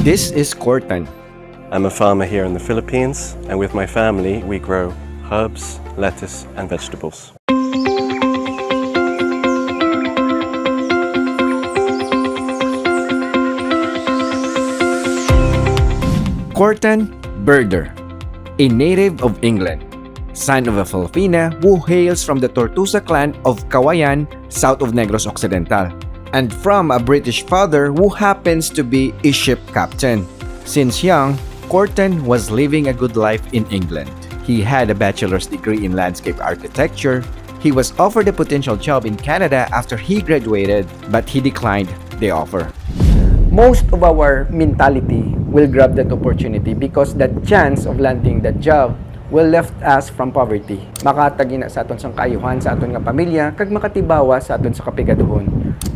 This is Corthan. I'm a farmer here in the Philippines, and with my family, we grow herbs, lettuce, and vegetables. Corthan Birder, a native of England, son of a Filipina who hails from the Tortosa clan of Kawayan, south of Negros Occidental, and from a British father who happens to be a ship captain. Since young, Corthan was living a good life in England. He had a bachelor's degree in landscape architecture. He was offered a potential job in Canada after he graduated, but he declined the offer. Most of our mentality will grab that opportunity because that chance of landing that job will left us from poverty. Makatagi na sa aton sang kaayuhan sa aton nga pamilya kag makatibawa sa aton sa kapigaduhon.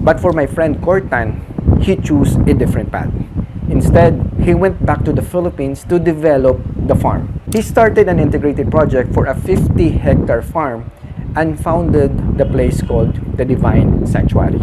But for my friend Corthan, he chose a different path. Instead, he went back to the Philippines to develop the farm. He started an integrated project for a 50-hectare farm and founded the place called the Divine Sanctuary.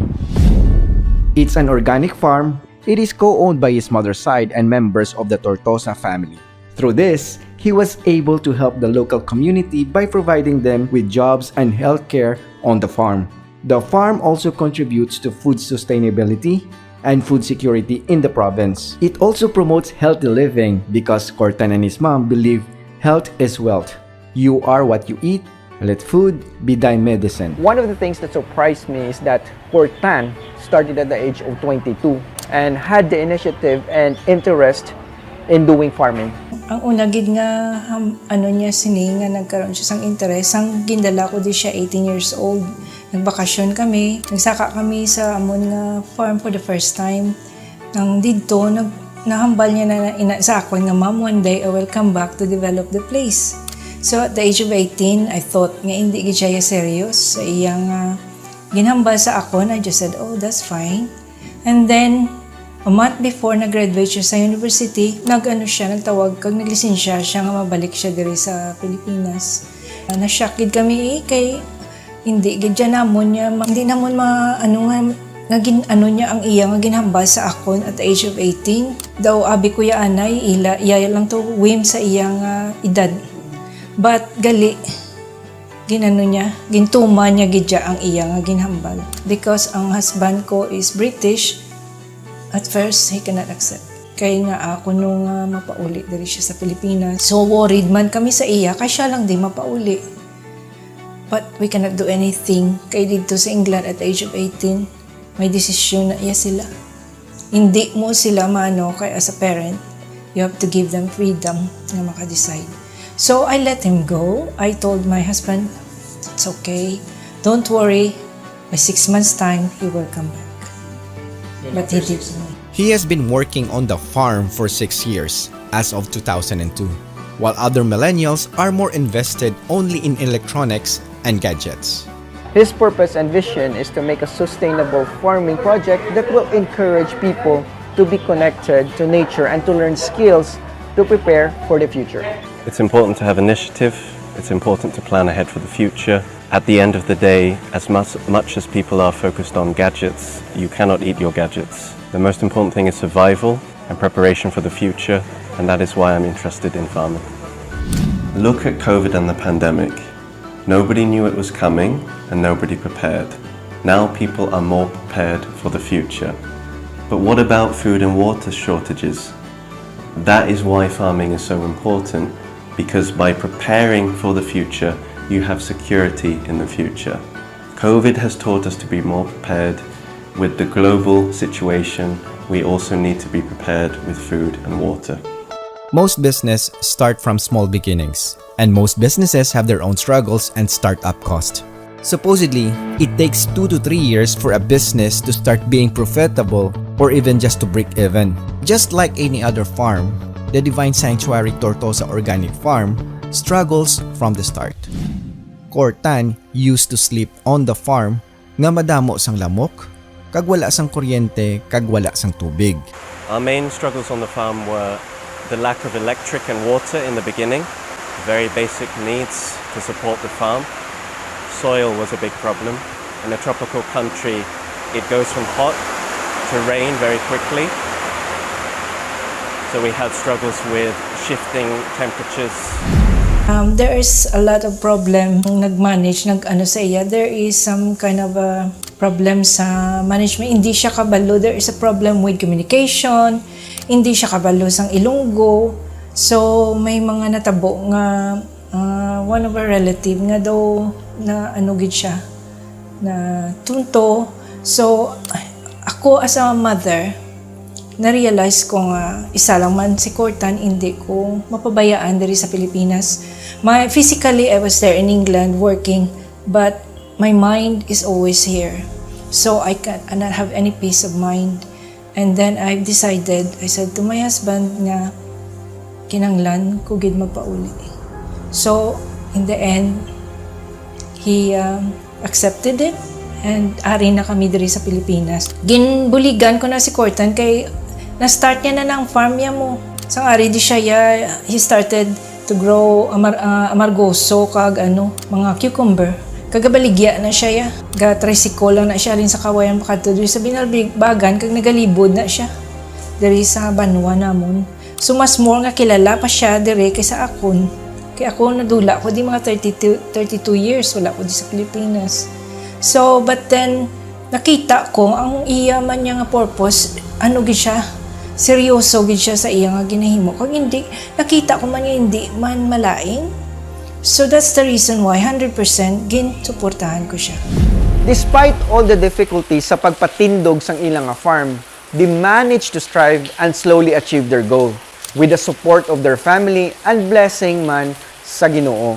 It's an organic farm. It is co-owned by his mother's side and members of the Tortosa family. Through this, he was able to help the local community by providing them with jobs and healthcare on the farm. The farm also contributes to food sustainability and food security in the province. It also promotes healthy living because Corthan and his mom believe health is wealth. You are what you eat. Let food be thy medicine. One of the things that surprised me is that Corthan started at the age of 22 and had the initiative and interest in doing farming. Ang una gid nga niya sini nga nagkaroon siya sang interest, sang gindala ko di siya 18 years old. Nagbakasyon kami, nagsaka kami sa amon nga farm for the first time. Nang didto nahambal niya na sa ako nga ma'am, one day I will come back to develop the place. So at the age of 18, I thought nga hindi gid siya serious sa iyang ginhambal sa ako, and I just said, oh, that's fine. And then a month before nag-graduate siya sa university, nagtawag kag naglisensya siya nga mabalik siya diri sa Pilipinas. Na-shock gid kami kay hindi gid namon niya hindi namon niya ang iya nga ginhambal sa akon at the age of 18. Daw abi ko ya anay iya lang to whim sa iyang edad. But gali gintuma niya gid ang iya nga ginhambal because ang husband ko is British. At first, he cannot accept. Kaya nga ako nung mapauli diri siya sa Pilipinas. So worried man kami sa iya, kaya siya lang di mapauli. But we cannot do anything. Kaya dito sa England at the age of 18, may desisyon na iya sila. Hindi mo sila kaya as a parent, you have to give them freedom na maka-decide. So I let him go. I told my husband, it's okay. Don't worry. By 6 months' time, he will come back. But he did. He has been working on the farm for 6 years as of 2002, while other millennials are more invested only in electronics and gadgets. His purpose and vision is to make a sustainable farming project that will encourage people to be connected to nature and to learn skills to prepare for the future. It's important to have initiative. It's important to plan ahead for the future. At the end of the day, as much as people are focused on gadgets, you cannot eat your gadgets. The most important thing is survival and preparation for the future, and that is why I'm interested in farming. Look at COVID and the pandemic. Nobody knew it was coming, and nobody prepared. Now people are more prepared for the future. But what about food and water shortages? That is why farming is so important, because by preparing for the future, you have security in the future. COVID has taught us to be more prepared. With the global situation, we also need to be prepared with food and water. Most businesses start from small beginnings, and most businesses have their own struggles and startup cost. Supposedly, it takes 2 to 3 years for a business to start being profitable or even just to break even. Just like any other farm, the Divine Sanctuary Tortosa Organic Farm struggles from the start. Corthan used to sleep on the farm nga madamo sang lamok, kag wala sang kuryente, kag wala sang tubig. Our main struggles on the farm were the lack of electric and water in the beginning, very basic needs to support the farm. Soil was a big problem. In a tropical country, it goes from hot to rain very quickly. So we had struggles with shifting temperatures. There is a lot of problem nung nag-manage, nag-ano sa iya. There is some kind of a problem sa management. Hindi siya kabalo. There is a problem with communication. Hindi siya kabalo sang Ilonggo. So, may mga natabo nga one of our relative nga daw na ano gid siya na tunto. So, ako as a mother, na-realize ko nga isa lang man si Corthan, hindi ko mapabayaan diri sa Pilipinas. Physically, I was there in England working, but my mind is always here. So I cannot have any peace of mind. And then I said to my husband nga, kinanglan ko gid magpauli. So in the end, he accepted it, and ari na kami diri sa Pilipinas. Ginbuligan ko na si Corthan kay na-start niya na ng farm niya mo. Sang ari di siya, he started to grow amargoso kag mga cucumber. Kagabaligya na siya. Ga-tricycle lang na siya rin sa kawayan makadto diri sa Binalbagan kag nagalibod na siya diri sa Banwa namon. So mas more nga kilala pa siya diri kaysa akon. Kay ako nadula ko di mga 32 years wala ko di sa Pilipinas. So but then nakita ko ang iya man niya nga purpose gid siya. Seryoso gid siya sa iya nga ginahimo. Kung hindi, nakita ko man nga hindi man malaing. So that's the reason why 100% gin-suportahan ko siya. Despite all the difficulties sa pagpatindog sang ilang nga farm, they managed to strive and slowly achieve their goal with the support of their family and blessing man sa Ginoo.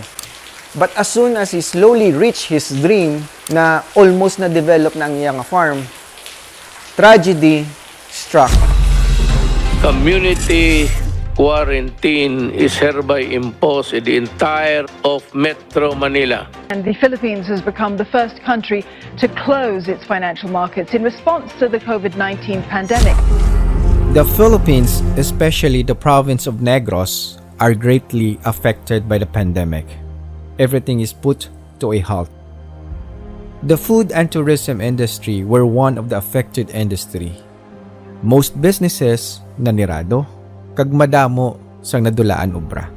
But as soon as he slowly reached his dream na almost na-develop na ang iyang farm, tragedy struck. Community quarantine is hereby imposed in the entire of Metro Manila. And the Philippines has become the first country to close its financial markets in response to the COVID-19 pandemic. The Philippines, especially the province of Negros, are greatly affected by the pandemic. Everything is put to a halt. The food and tourism industry were one of the affected industry. Most businesses nanirado, kag madamo sang nadulaan obra.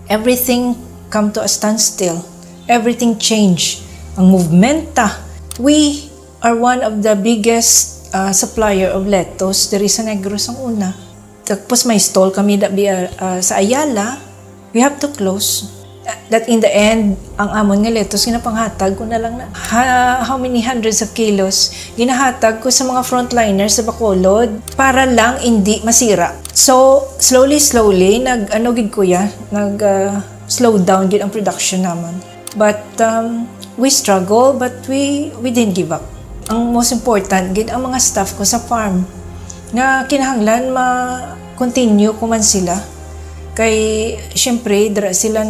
Everything come to a standstill. Everything changed. Ang movementa. We are one of the biggest supplier of lettuce diri sa Negros ang una. Tapos may stall kami sa Ayala. We have to close. That in the end, ang amon nga lettuce ginapanghatag ko na lang na how many hundreds of kilos ginahatag ko sa mga frontliners sa Bacolod para lang hindi masira. So slowly slow down gid ang production naman. But we struggle, but we didn't give up. Ang most important gid ang mga staff ko sa farm nga kinahanglan ma-continue ko man sila. Kay syempre dira sila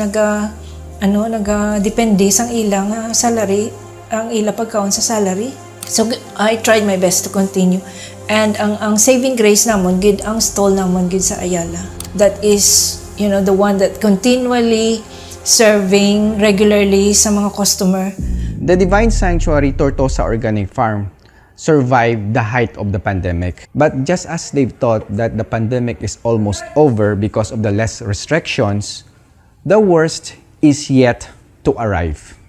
depende sang ilang salary, ang ila pagkaon sa salary. So I tried my best to continue. And ang saving grace namon gid ang stall namon gid sa Ayala. That is, the one that continually serving regularly sa mga customer. The Divine Sanctuary Tortosa Organic Farm survived the height of the pandemic. But just as they've thought that the pandemic is almost over because of the less restrictions, the worst is yet to arrive.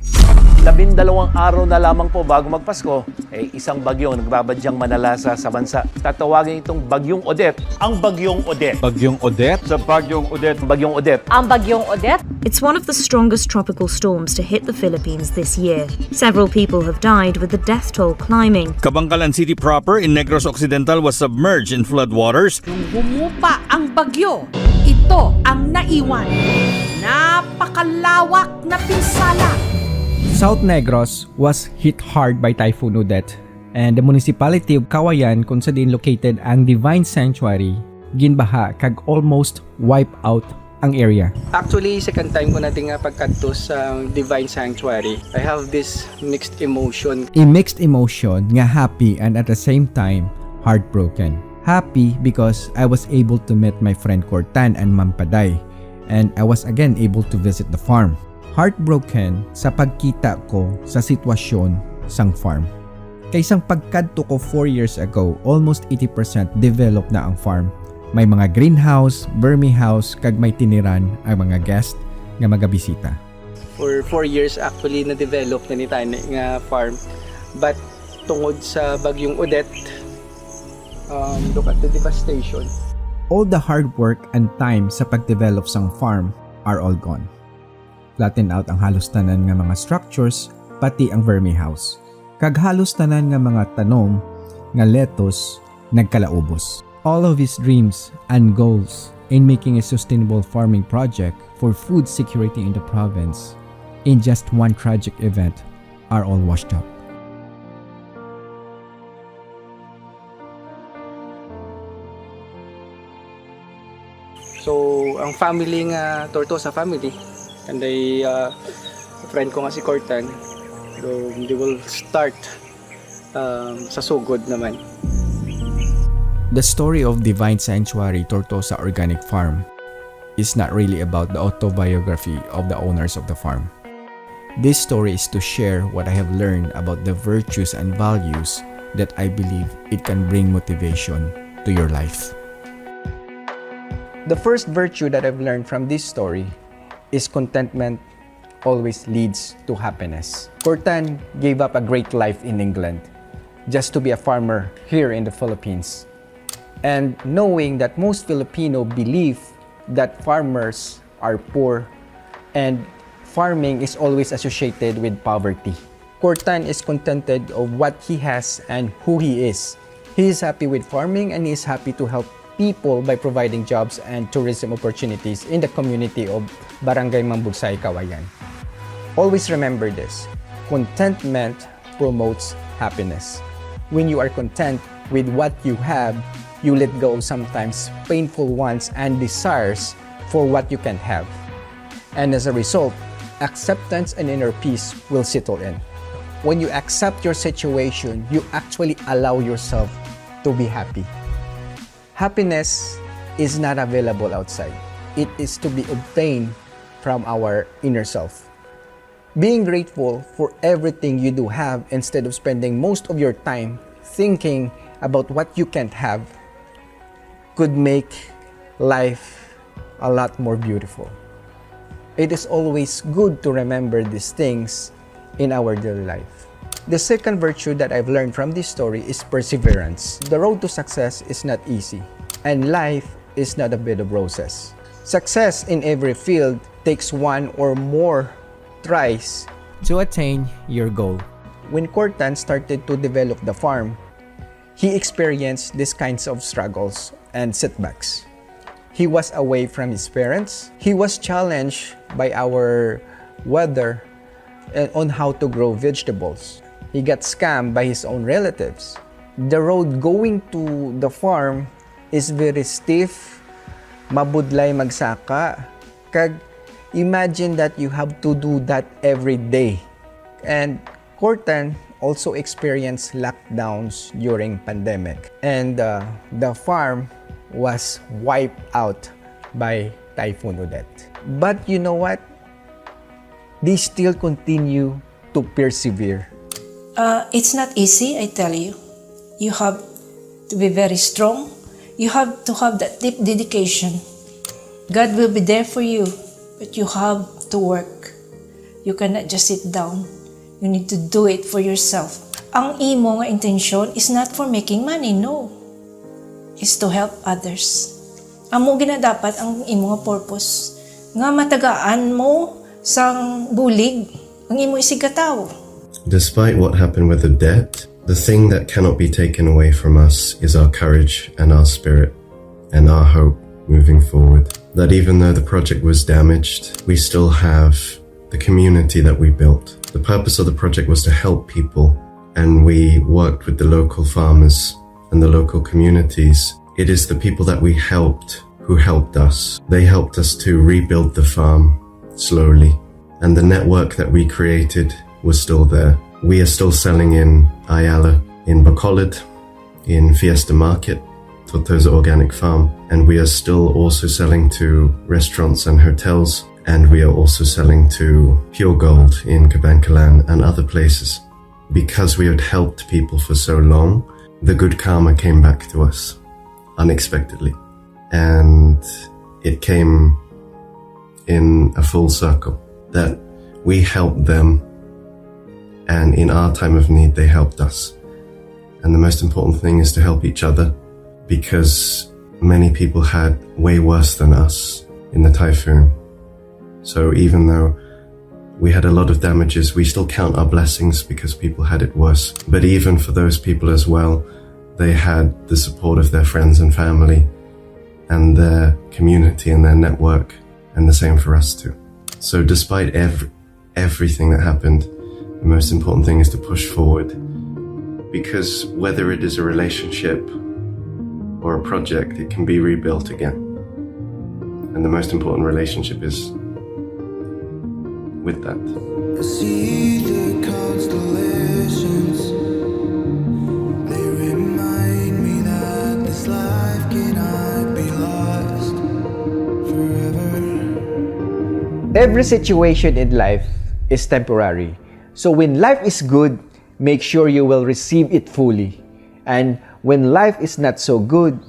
12 araw na lamang po bago magpasko, isang bagyo nagbabadyang manalasa sa bansa. Tatawagin itong Bagyong Odette. Ang Bagyong Odette. Bagyong Odette? Sa Bagyong Odette. Bagyong Odette. Ang Bagyong Odette? It's one of the strongest tropical storms to hit the Philippines this year. Several people have died with the death toll climbing. Kabangkalan City proper in Negros Occidental was submerged in floodwaters. Nung humupa ang bagyo, ito ang naiwan. Napakalawak na pinsala. South Negros was hit hard by Typhoon Odette, and the municipality of Kawayan kung saan located ang Divine Sanctuary ginbaha kag almost wipe out ang area. Actually, second time ko natin nga pagkadto sa Divine Sanctuary. I have this mixed emotion. A mixed emotion nga happy and at the same time heartbroken. Happy because I was able to meet my friend Corthan and Ma'am Paday, and I was again able to visit the farm. Heartbroken sa pagkita ko sa sitwasyon sang farm. Kaysang pagkadto ko 4 years ago, almost 80% developed na ang farm. May mga greenhouse, vermihouse, kag may tiniran ang mga guest nga magabisita. For 4 years actually na-develop na ni Tani nga farm. But tungod sa bagyong Odette, look at the devastation. All the hard work and time sa pag-develop sang farm are all gone. Flatten out ang halos tanan nga mga structures, pati ang vermihouse. Kag halos tanan nga mga tanom nga lettuce nagkalaubos. All of his dreams and goals in making a sustainable farming project for food security in the province in just one tragic event are all washed up. So, ang family nga Tortosa family, and friend ko nga si Corthan, so they will start sa sugod naman. The story of Divine Sanctuary Tortosa Organic Farm is not really about the autobiography of the owners of the farm. This story is to share what I have learned about the virtues and values that I believe it can bring motivation to your life. The first virtue that I've learned from this story is contentment always leads to happiness. Corthan gave up a great life in England just to be a farmer here in the Philippines. And knowing that most Filipino believe that farmers are poor and farming is always associated with poverty. Corthan is contented of what he has and who he is. He is happy with farming and he is happy to help people by providing jobs and tourism opportunities in the community of Barangay Mambugsay, Kawayan. Always remember this, contentment promotes happiness. When you are content with what you have, you let go of sometimes painful wants and desires for what you can have. And as a result, acceptance and inner peace will settle in. When you accept your situation, you actually allow yourself to be happy. Happiness is not available outside. It is to be obtained from our inner self. Being grateful for everything you do have instead of spending most of your time thinking about what you can't have could make life a lot more beautiful. It is always good to remember these things in our daily life. The second virtue that I've learned from this story is perseverance. The road to success is not easy, and life is not a bed of roses. Success in every field takes one or more tries to attain your goal. When Corthan started to develop the farm, he experienced these kinds of struggles and setbacks. He was away from his parents. He was challenged by our weather on how to grow vegetables. He got scammed by his own relatives. The road going to the farm is very stiff, mabudlay magsaka. Kag imagine that you have to do that every day. And Corthan also experienced lockdowns during pandemic. And the farm was wiped out by Typhoon Odette. But you know what? They still continue to persevere. It's not easy, I tell you. You have to be very strong. You have to have that deep dedication. God will be there for you, but you have to work. You cannot just sit down. You need to do it for yourself. Ang imo nga intention is not for making money, no. Is to help others. Amo ginadapat ang imo nga purpose. Nga matagaan mo sang bulig, ang imo isigataw. Despite what happened with the debt, the thing that cannot be taken away from us is our courage and our spirit and our hope moving forward. That even though the project was damaged, we still have the community that we built. The purpose of the project was to help people, and we worked with the local farmers and the local communities. It is the people that we helped who helped us. They helped us to rebuild the farm slowly, and the network that we created was still there. We are still selling in Ayala, in Bacolod, in Fiesta Market, Tortosa Organic Farm, and we are still also selling to restaurants and hotels, and we are also selling to Pure Gold in Cabancalan and other places. Because we had helped people for so long, the good karma came back to us unexpectedly. And it came in a full circle that we helped them, and in our time of need they helped us. And the most important thing is to help each other, because many people had way worse than us in the typhoon. So even though we had a lot of damages, we still count our blessings because people had it worse. But even for those people as well, they had the support of their friends and family and their community and their network, and the same for us too. So despite everything that happened, the most important thing is to push forward, because whether it is a relationship or a project, it can be rebuilt again. And the most important relationship is with that. I see the constellations. They remind me that this life cannot be lost forever. Every situation in life is temporary. So when life is good, make sure you will receive it fully. And when life is not so good,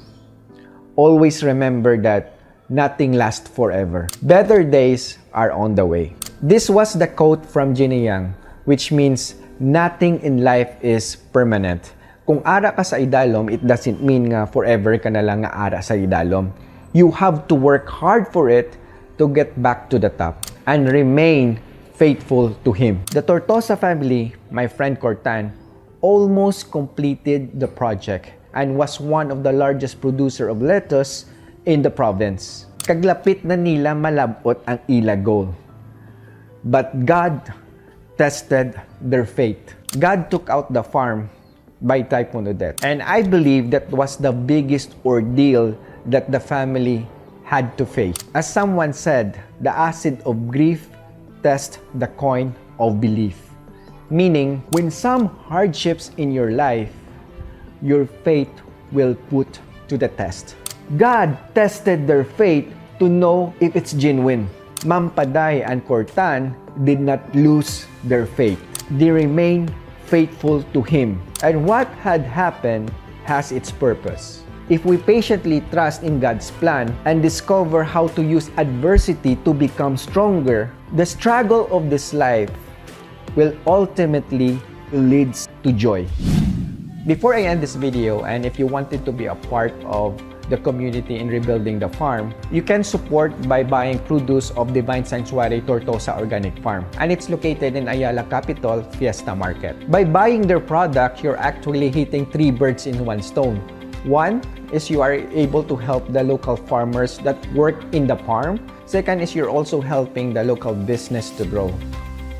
always remember that nothing lasts forever. Better days are on the way. This was the quote from Ginny Yang, which means nothing in life is permanent. Kung ara ka sa idalom, it doesn't mean nga forever ka na lang nga ara sa idalom. You have to work hard for it to get back to the top and remain faithful to Him. The Tortosa family, my friend Corthan, almost completed the project and was one of the largest producer of lettuce in the province. Kaglapit na nila malabot ang ila goal. But God tested their faith. God took out the farm by typhoon Odette. And I believe that was the biggest ordeal that the family had to face. As someone said, the acid of grief tests the coin of belief. Meaning, when some hardships in your life, your faith will put to the test. God tested their faith to know if it's genuine. Ma'am Paday and Corthan did not lose their faith. They remained faithful to Him. And what had happened has its purpose. If we patiently trust in God's plan and discover how to use adversity to become stronger, the struggle of this life will ultimately lead to joy. Before I end this video, and if you wanted to be a part of the community in rebuilding the farm, you can support by buying produce of Divine Sanctuary Tortosa Organic Farm, and it's located in Ayala Capital, Fiesta Market. By buying their product, you're actually hitting 3 birds in 1 stone. One is you are able to help the local farmers that work in the farm. Second is you're also helping the local business to grow.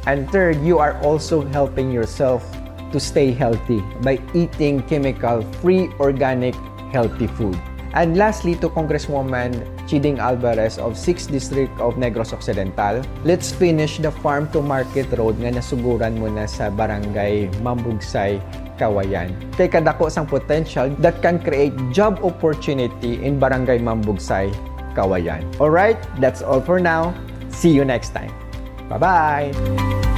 And third, you are also helping yourself to stay healthy by eating chemical-free, organic, healthy food. And lastly, to Congresswoman Chiding Alvarez of 6th District of Negros Occidental, let's finish the farm to market road nga nasuguran mo na sa barangay Mambugsay, Kawayan. Kay kadako sang potential that can create job opportunity in barangay Mambugsay, Kawayan. Alright, that's all for now. See you next time. Bye-bye!